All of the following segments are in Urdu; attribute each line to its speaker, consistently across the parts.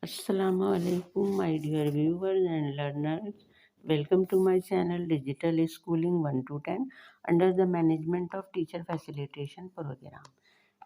Speaker 1: Assalamu alaikum, my dear viewers and learners. Welcome to my channel Digital Schooling 1 to 10 under the management of Teacher Facilitation Program.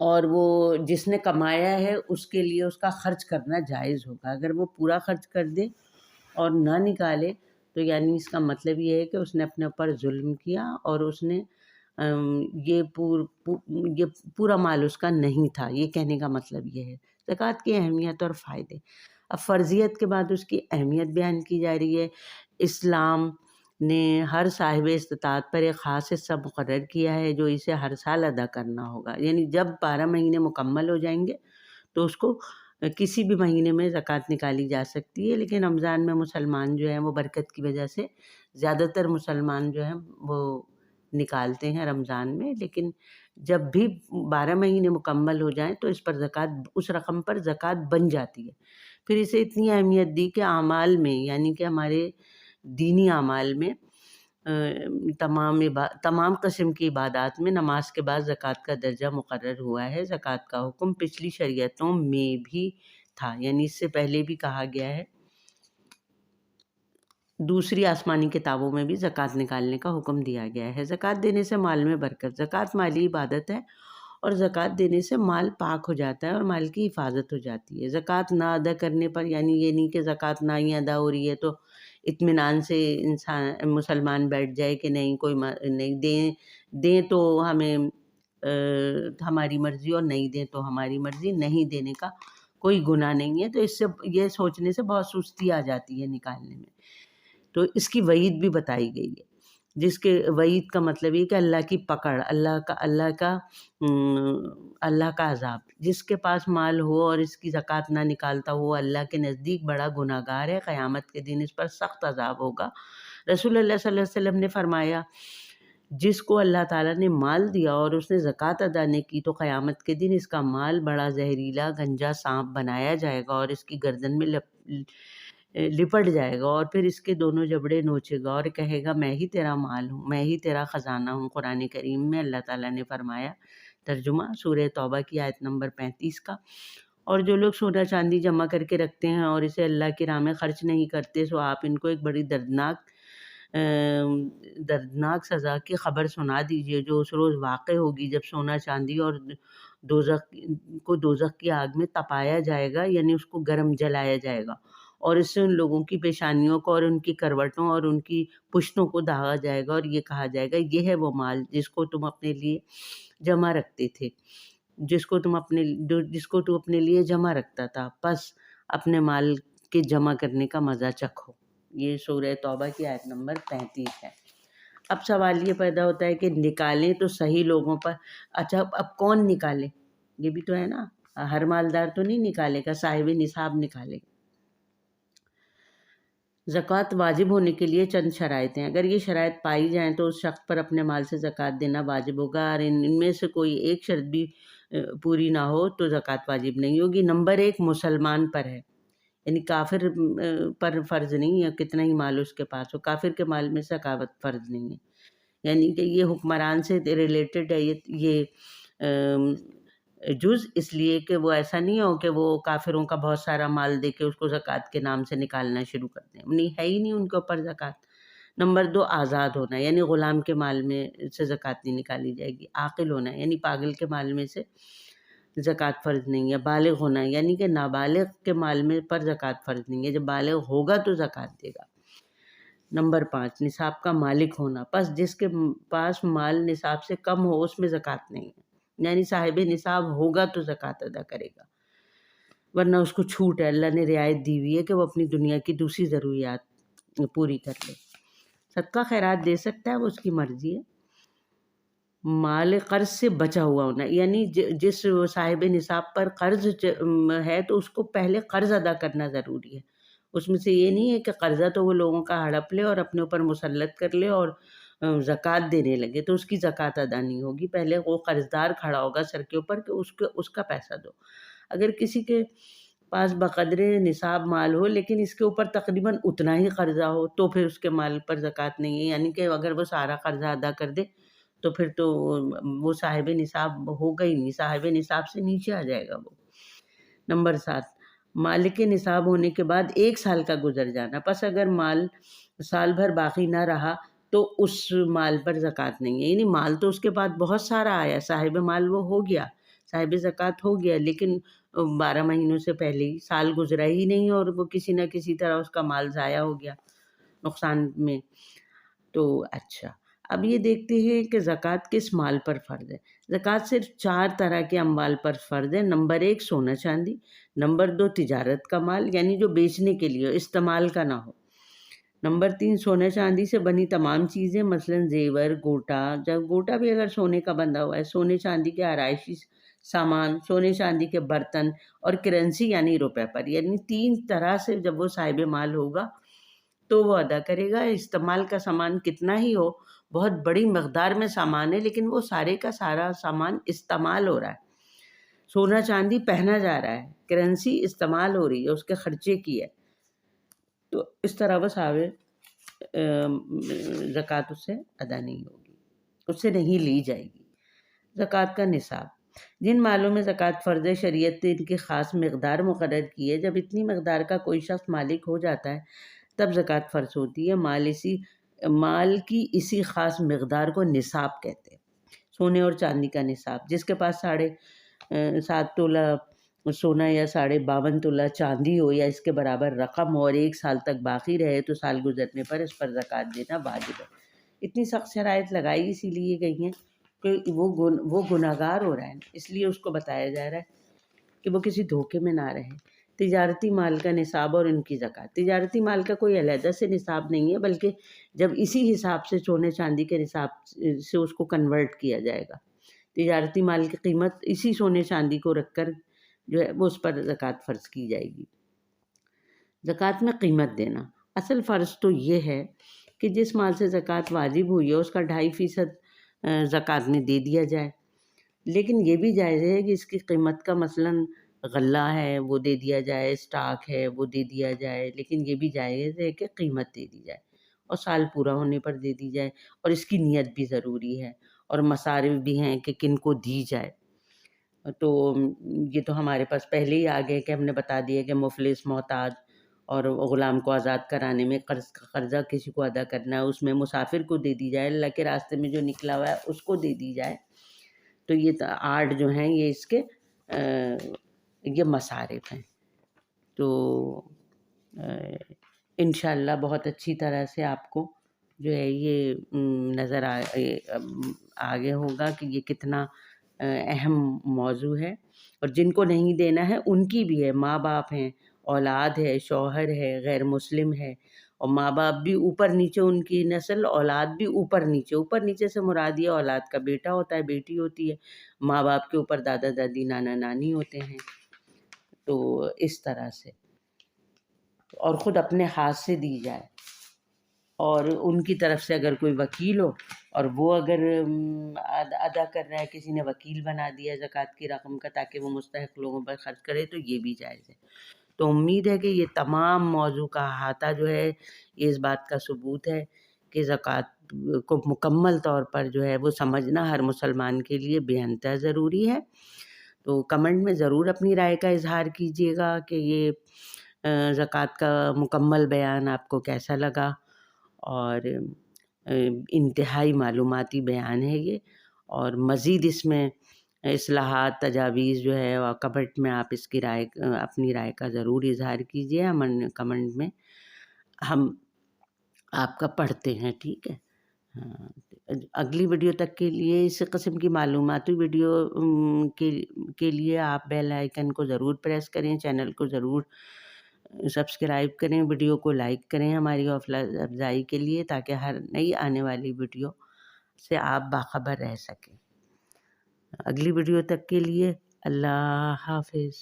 Speaker 1: اور وہ جس نے کمایا ہے اس کے لیے اس کا خرچ کرنا جائز ہوگا۔ اگر وہ پورا خرچ کر دے اور نہ نکالے تو یعنی اس کا مطلب یہ ہے کہ اس نے اپنے اوپر ظلم کیا اور اس نے یہ پورا مال اس کا نہیں تھا، یہ کہنے کا مطلب یہ ہے۔ زکوٰۃ کی اہمیت اور فائدے۔ اب فرضیت کے بعد اس کی اہمیت بیان کی جا رہی ہے۔ اسلام نے ہر صاحب استطاعت پر ایک خاص حصہ مقرر کیا ہے جو اسے ہر سال ادا کرنا ہوگا، یعنی جب 12 مہینے مکمل ہو جائیں گے تو اس کو کسی بھی مہینے میں زکوٰۃ نکالی جا سکتی ہے، لیکن رمضان میں مسلمان جو ہیں وہ برکت کی وجہ سے زیادہ تر مسلمان جو ہیں وہ نکالتے ہیں رمضان میں، لیکن جب بھی 12 مہینے مکمل ہو جائیں تو اس رقم پر زکوٰۃ بن جاتی ہے۔ پھر اسے اتنی اہمیت دی کہ اعمال میں، یعنی کہ ہمارے دینی اعمال میں تمام قسم کی عبادات میں نماز کے بعد زکوٰۃ کا درجہ مقرر ہوا ہے۔ زکوٰۃ کا حکم پچھلی شریعتوں میں بھی تھا، یعنی اس سے پہلے بھی کہا گیا ہے، دوسری آسمانی کتابوں میں بھی زکوٰۃ نکالنے کا حکم دیا گیا ہے۔ زکوٰۃ دینے سے مال میں برکت۔ زکوٰۃ مالی عبادت ہے اور زکوٰۃ دینے سے مال پاک ہو جاتا ہے اور مال کی حفاظت ہو جاتی ہے۔ زکوٰۃ نہ ادا کرنے پر، یعنی یہ نہیں کہ زکوٰۃ نہ ہی ادا ہو رہی ہے تو اطمینان سے مسلمان بیٹھ جائے کہ نہیں کوئی نہیں، دیں تو ہمیں ہماری مرضی اور نہیں دیں تو ہماری مرضی، نہیں دینے کا کوئی گناہ نہیں ہے۔ تو اس سے یہ سوچنے سے بہت سستی آ جاتی ہے نکالنے میں۔ تو اس کی وعید بھی بتائی گئی ہے، جس کے وعید کا مطلب یہ کہ اللہ کی پکڑ، اللہ کا عذاب۔ جس کے پاس مال ہو اور اس کی زکوٰۃ نہ نکالتا ہو اللہ کے نزدیک بڑا گناہ گار ہے، قیامت کے دن اس پر سخت عذاب ہوگا۔ رسول اللہ صلی اللہ علیہ وسلم نے فرمایا، جس کو اللہ تعالیٰ نے مال دیا اور اس نے زکوٰۃ ادا نہیں کی تو قیامت کے دن اس کا مال بڑا زہریلا گنجا سانپ بنایا جائے گا اور اس کی گردن میں لپٹ جائے گا اور پھر اس کے دونوں جبڑے نوچے گا اور کہے گا میں ہی تیرا مال ہوں، میں ہی تیرا خزانہ ہوں۔ قرآن کریم میں اللہ تعالیٰ نے فرمایا، ترجمہ سورہ توبہ کی آیت نمبر 35 کا، اور جو لوگ سونا چاندی جمع کر کے رکھتے ہیں اور اسے اللہ کی راہ میں خرچ نہیں کرتے سو آپ ان کو ایک بڑی دردناک سزا کی خبر سنا دیجیے جو اس روز واقع ہوگی جب سونا چاندی اور دوزخ کی آگ میں تپایا جائے گا، یعنی اس کو گرم جلایا جائے گا، اور اس سے ان لوگوں کی پیشانیوں کو اور ان کی کروٹوں اور ان کی پشتوں کو داغا جائے گا اور یہ کہا جائے گا یہ ہے وہ مال جس کو تم اپنے لیے جمع رکھتے تھے، جس کو تو اپنے لیے جمع رکھتا تھا، پس اپنے مال کے جمع کرنے کا مزہ چکھو۔ یہ سورہ توبہ کی آیت نمبر 35 ہے۔ اب سوال یہ پیدا ہوتا ہے کہ نکالیں تو صحیح لوگوں پر، اچھا اب کون نکالے؟ یہ بھی تو ہے نا، ہر مالدار تو نہیں نکالے گا، صاحب نصاب نکالے گا۔ زکوٰۃ واجب ہونے کے لیے چند شرائط ہیں، اگر یہ شرائط پائی جائیں تو اس شخص پر اپنے مال سے زکوٰۃ دینا واجب ہوگا، اور ان میں سے کوئی ایک شرط بھی پوری نہ ہو تو زکوٰۃ واجب نہیں ہوگی۔ نمبر 1 مسلمان پر ہے، یعنی کافر پر فرض نہیں ہے، کتنا ہی مال اس کے پاس ہو، کافر کے مال میں زکوٰۃ فرض نہیں ہے، یعنی کہ یہ حکمران سے ریلیٹڈ ہے یہ جز، اس لیے کہ وہ ایسا نہیں ہو کہ وہ کافروں کا بہت سارا مال دے کے اس کو زکوٰۃ کے نام سے نکالنا شروع کر دیں، نہیں ہے ہی نہیں ان کے اوپر زکوٰۃ۔ نمبر 2 آزاد ہونا، یعنی غلام کے مال میں سے زکوٰۃ نہیں نکالی جائے گی۔ عاقل ہونا، یعنی پاگل کے مال میں سے زکوٰۃ فرض نہیں ہے۔ بالغ ہونا، یعنی کہ نابالغ کے مال میں پر زکوٰۃ فرض نہیں ہے، جب بالغ ہوگا تو زکوٰۃ دے گا۔ نمبر 5 نصاب کا مالک ہونا، پس جس کے پاس مال نصاب سے کم ہو اس میں زکوٰۃ نہیں ہے، یعنی صاحب نصاب ہوگا تو زکوٰۃ ادا کرے گا، ورنہ اس کو چھوٹ ہے، اللہ نے رعایت دی ہوئی ہے کہ وہ اپنی دنیا کی دوسری ضروریات پوری کر لے۔ صدقہ خیرات دے سکتا ہے، وہ اس کی مرضی ہے۔ مال قرض سے بچا ہوا ہونا، یعنی جس صاحب نصاب پر قرض ہے تو اس کو پہلے قرض ادا کرنا ضروری ہے۔ اس میں سے یہ نہیں ہے کہ قرضہ تو وہ لوگوں کا ہڑپ لے اور اپنے اوپر مسلط کر لے اور زکوٰۃ دینے لگے تو اس کی زکوٰۃ ادا نہیں ہوگی، پہلے وہ قرضدار کھڑا ہوگا سر کے اوپر کہ اس کا پیسہ دو۔ اگر کسی کے پاس بقدر نصاب مال ہو لیکن اس کے اوپر تقریباً اتنا ہی قرضہ ہو تو پھر اس کے مال پر زکوٰۃ نہیں ہے، یعنی کہ اگر وہ سارا قرضہ ادا کر دے تو پھر تو وہ صاحب نصاب ہوگا ہی نہیں، صاحب نصاب سے نیچے آ جائے گا وہ۔ نمبر 7 مالک نصاب ہونے کے بعد 1 سال کا گزر جانا، پس اگر مال سال بھر باقی نہ رہا تو اس مال پر زکوٰۃ نہیں ہے، یعنی مال تو اس کے بعد بہت سارا آیا، صاحب مال وہ ہو گیا، صاحب زکوٰۃ ہو گیا لیکن 12 مہینوں سے پہلے ہی سال گزرا ہی نہیں اور وہ کسی نہ کسی طرح اس کا مال ضائع ہو گیا نقصان میں. تو اچھا، اب یہ دیکھتے ہیں کہ زکوٰۃ کس مال پر فرض ہے. زکوٰۃ صرف 4 طرح کے اموال پر فرض ہے. نمبر 1 سونا چاندی، نمبر 2 تجارت کا مال یعنی جو بیچنے کے لیے استعمال کا نہ ہو، نمبر 3 سونے چاندی سے بنی تمام چیزیں مثلاً زیور، گوٹا، جب گوٹا بھی اگر سونے کا بندھا ہوا ہے، سونے چاندی کے آرائشی سامان، سونے چاندی کے برتن اور کرنسی یعنی روپے پر. یعنی 3 طرح سے جب وہ صاحب مال ہوگا تو وہ ادا کرے گا. استعمال کا سامان کتنا ہی ہو، بہت بڑی مقدار میں سامان ہے لیکن وہ سارے کا سارا سامان استعمال ہو رہا ہے. سونا چاندی پہنا جا رہا ہے، کرنسی استعمال ہو رہی ہے، اس کے خرچے کی ہے، تو اس طرح وہ زکوٰۃ اس سے ادا نہیں ہوگی، اس سے نہیں لی جائے گی. زکوٰۃ کا نصاب، جن مالوں میں زکوٰۃ فرض ہے شریعت نے ان کی خاص مقدار مقرر کی ہے. جب اتنی مقدار کا کوئی شخص مالک ہو جاتا ہے تب زکوٰۃ فرض ہوتی ہے. مال کی اسی خاص مقدار کو نصاب کہتے ہیں. سونے اور چاندی کا نصاب، جس کے پاس 7.5 تولہ سونا یا 52.5 تولہ چاندی ہو یا اس کے برابر رقم ہو اور 1 سال تک باقی رہے تو سال گزرنے پر اس پر زکوٰۃ دینا واجب ہے. اتنی سخت شرائط لگائی اسی لیے گئی ہیں کہ وہ گناہگار ہو رہا ہے، اس لیے اس کو بتایا جا رہا ہے کہ وہ کسی دھوکے میں نہ رہے. تجارتی مال کا نصاب اور ان کی زکوٰۃ. تجارتی مال کا کوئی علیحدہ سے نصاب نہیں ہے بلکہ جب اسی حساب سے سونے چاندی کے نصاب سے اس کو کنورٹ کیا جائے گا. تجارتی مال کی قیمت اسی سونے چاندی کو رکھ کر جو ہے وہ اس پر زکوٰۃ فرض کی جائے گی. زکوٰۃ میں قیمت دینا، اصل فرض تو یہ ہے کہ جس مال سے زکوٰۃ واجب ہوئی ہے اس کا 2.5% زکوٰۃ میں دے دیا جائے. لیکن یہ بھی جائز ہے کہ اس کی قیمت کا مثلاً غلہ ہے وہ دے دیا جائے، اسٹاک ہے وہ دے دیا جائے، لیکن یہ بھی جائز ہے کہ قیمت دے دی جائے اور سال پورا ہونے پر دے دی جائے. اور اس کی نیت بھی ضروری ہے اور مصارف بھی ہیں کہ کن کو دی جائے. تو یہ تو ہمارے پاس پہلے ہی آ گئے کہ ہم نے بتا دیا کہ مفلس، محتاج اور غلام کو آزاد کرانے میں قرضہ کسی کو ادا کرنا ہے، اس میں مسافر کو دے دی جائے، اللہ کے راستے میں جو نکلا ہوا ہے اس کو دے دی جائے. تو یہ 8 جو ہیں یہ اس کے یہ مصارف ہیں. تو انشاءاللہ بہت اچھی طرح سے آپ کو جو ہے یہ نظر آگے ہوگا کہ یہ کتنا اہم موضوع ہے. اور جن کو نہیں دینا ہے ان کی بھی ہے، ماں باپ ہیں، اولاد ہے، شوہر ہے، غیر مسلم ہے. اور ماں باپ بھی اوپر نیچے ان کی نسل، اولاد بھی اوپر نیچے سے مراد یہ اولاد کا بیٹا ہوتا ہے، بیٹی ہوتی ہے. ماں باپ کے اوپر دادا دادی، نانا نانی ہوتے ہیں. تو اس طرح سے اور خود اپنے ہاتھ سے دی جائے. اور ان کی طرف سے اگر کوئی وکیل ہو اور وہ اگر ادا کر رہا ہے، کسی نے وکیل بنا دیا زکوٰۃ کی رقم کا تاکہ وہ مستحق لوگوں پر خرچ کرے تو یہ بھی جائز ہے. تو امید ہے کہ یہ تمام موضوع کا احاطہ جو ہے یہ اس بات کا ثبوت ہے کہ زکوٰۃ کو مکمل طور پر جو ہے وہ سمجھنا ہر مسلمان کے لیے بے انتہا ضروری ہے. تو کمنٹ میں ضرور اپنی رائے کا اظہار کیجیے گا کہ یہ زکوٰۃ کا مکمل بیان آپ کو کیسا لگا. اور انتہائی معلوماتی بیان ہے یہ، اور مزید اس میں اصلاحات، تجاویز جو ہے کمنٹ میں آپ اس کی اپنی رائے کا ضرور اظہار کیجیے. کمنٹ میں ہم آپ کا پڑھتے ہیں، ٹھیک ہے. اگلی ویڈیو تک کے لیے، اس قسم کی معلوماتی ویڈیو کے لیے آپ بیل آئیکن کو ضرور پریس کریں، چینل کو ضرور سبسکرائب کریں، ویڈیو کو لائک کریں ہماری حوصلہ افزائی کے لیے تاکہ ہر نئی آنے والی ویڈیو سے آپ باخبر رہ سکیں. اگلی ویڈیو تک کے لیے اللہ حافظ.